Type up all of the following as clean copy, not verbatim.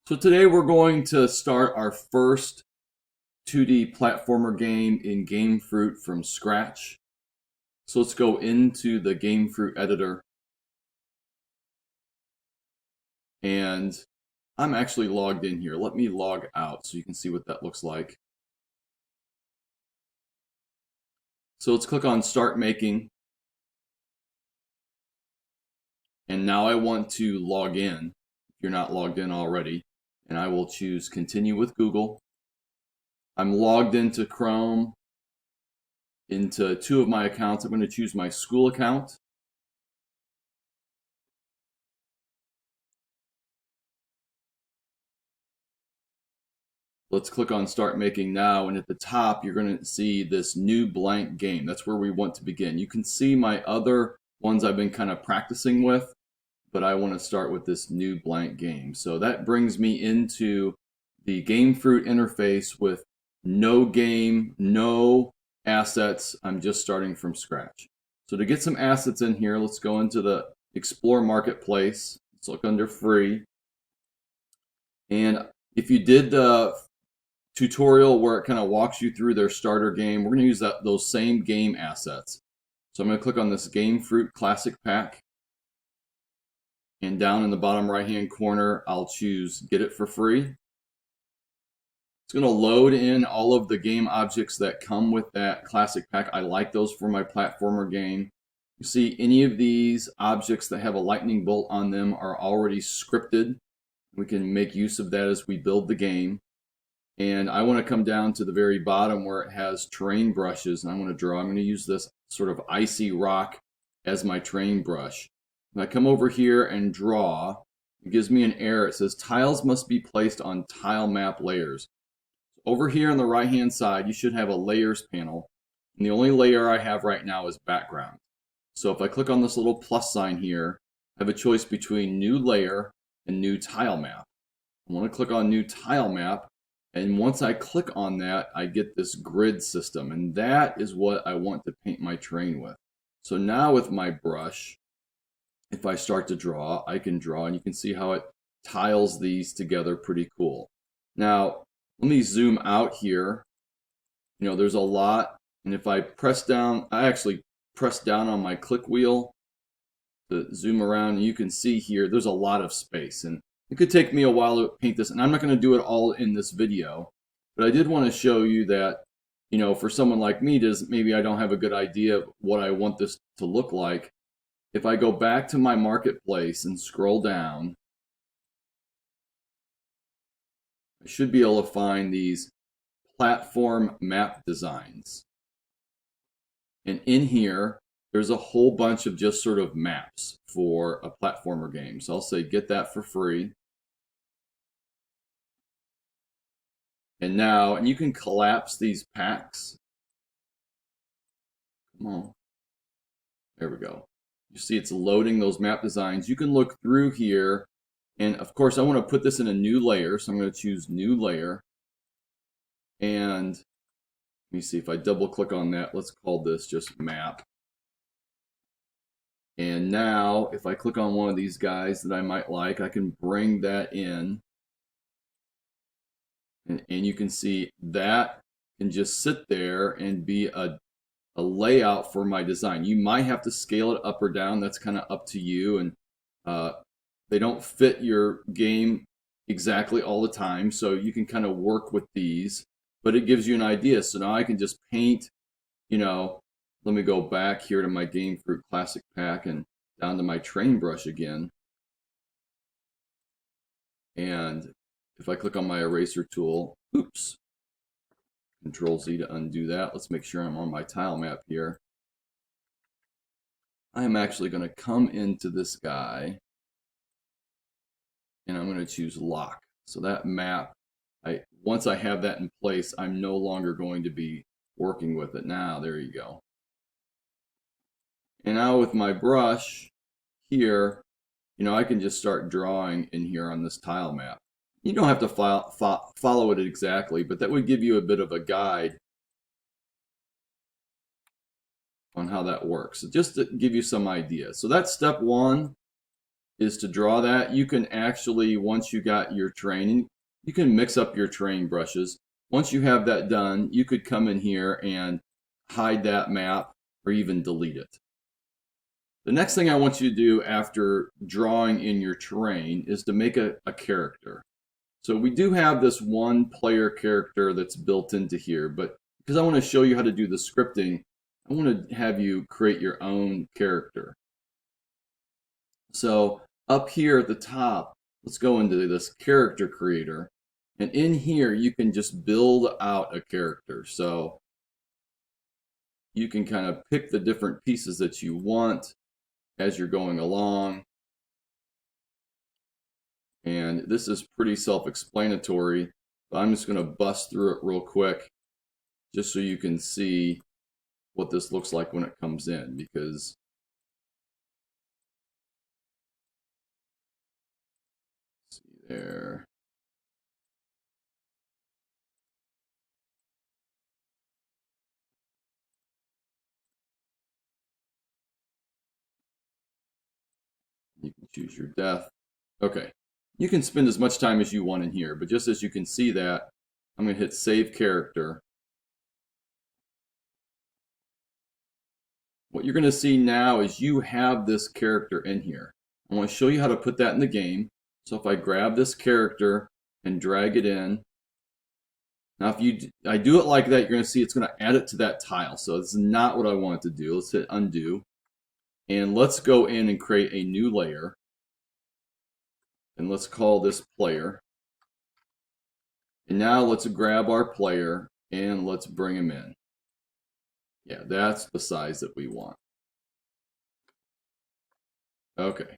So today we're going to start our first 2D platformer game in Gamefroot from scratch. So let's go into the Gamefroot editor. And I'm actually logged in here. Let me log out so you can see what that looks like. So let's click on Start Making. And now I want to log in, if you're not logged in already. And I will choose Continue with Google. I'm logged into Chrome, into two of my accounts. I'm going to choose my school account. Let's click on Start Making Now, and at the top you're going to see this new blank game. That's where we want to begin. You can see my other ones I've been kind of practicing with, but I want to start with this new blank game. So that brings me into the Gamefroot interface with no game, no assets. I'm just starting from scratch. So to get some assets in here, let's go into the Explore Marketplace. Let's look under Free. And if you did the tutorial where it kind of walks you through their starter game, we're going to use those same game assets. So I'm going to click on this Gamefroot Classic Pack. And down in the bottom right hand corner, I'll choose Get It for Free. It's going to load in all of the game objects that come with that Classic Pack. I like those for my platformer game. You see any of these objects that have a lightning bolt on them are already scripted. We can make use of that as we build the game. And I want to come down to the very bottom where it has terrain brushes, and I want to draw. I'm going to use this sort of icy rock as my terrain brush. When I come over here and draw, it gives me an error. It says tiles must be placed on tile map layers. Over here on the right hand side, you should have a layers panel, and the only layer I have right now is background. So if I click on this little plus sign here, I have a choice between new layer and new tile map. I want to click on new tile map. And once I click on that, I get this grid system, and that is what I want to paint my terrain with. So now with my brush, if I start to draw, I can draw, and you can see how it tiles these together pretty cool. Now, let me zoom out here. You know, there's a lot, and if I press down, I actually press down on my click wheel to zoom around, and you can see here, there's a lot of space. And it could take me a while to paint this, and I'm not going to do it all in this video, but I did want to show you that, you know, for someone like me, maybe I don't have a good idea of what I want this to look like. If I go back to my marketplace and scroll down, I should be able to find these platform map designs. And in here, there's a whole bunch of just sort of maps for a platformer game. So I'll say get that for free. And now, and you can collapse these packs. Come on. There we go. You see it's loading those map designs. You can look through here. And of course, I want to put this in a new layer. So I'm going to choose new layer. And let me see if I double click on that. Let's call this just map. And now, if I click on one of these guys that I might like, I can bring that in. And you can see that can just sit there and be a layout for my design. You might have to scale it up or down. That's kind of up to you. And they don't fit your game exactly all the time. So you can kind of work with these. But it gives you an idea. So now I can just paint, you know, let me go back here to my Gamefroot Classic Pack and down to my terrain brush again. And if I click on my eraser tool, oops, Control Z to undo that. Let's make sure I'm on my tile map here. I'm actually going to come into this guy, and I'm going to choose lock. So that map, once I have that in place, I'm no longer going to be working with it. Now, there you go. And now with my brush here, you know, I can just start drawing in here on this tile map. You don't have to follow it exactly, but that would give you a bit of a guide on how that works. So just to give you some idea. So that's step one. is to draw that. You can actually, once you got your terrain, you can mix up your terrain brushes. Once you have that done, you could come in here and hide that map or even delete it. The next thing I want you to do after drawing in your terrain is to make a character. So we do have this one player character that's built into here, but because I want to show you how to do the scripting, I want to have you create your own character. So up here at the top, let's go into this character creator. And in here, you can just build out a character. So you can kind of pick the different pieces that you want as you're going along. And this is pretty self-explanatory, but I'm just going to bust through it real quick just so you can see what this looks like when it comes in, because let's see there. You can choose your death. Okay. You can spend as much time as you want in here, but just as you can see that, I'm going to hit Save Character. What you're going to see now is you have this character in here. I want to show you how to put that in the game. So if I grab this character and drag it in, now if I do it like that, you're going to see it's going to add it to that tile. So this is not what I want it to do. Let's hit Undo. And let's go in and create a new layer. And let's call this player. And now let's grab our player and let's bring him in. Yeah, that's the size that we want. Okay.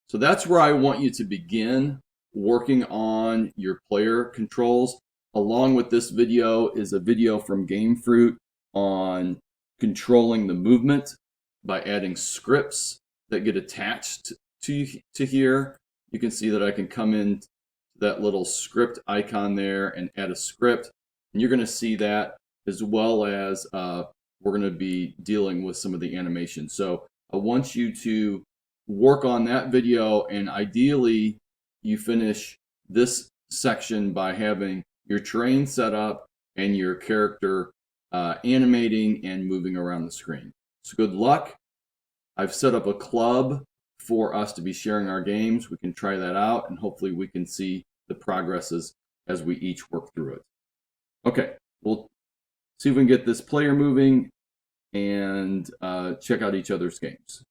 So that's where I want you to begin working on your player controls. Along with this video is a video from Gamefroot on controlling the movement by adding scripts that get attached to here. You can see that I can come in that little script icon there and add a script. And you're going to see that, as well as we're going to be dealing with some of the animation. So I want you to work on that video, and ideally you finish this section by having your terrain set up and your character animating and moving around the screen. So good luck. I've set up a club for us to be sharing our games. We can try that out, and hopefully we can see the progresses as we each work through it. Okay, we'll see if we can get this player moving and check out each other's games.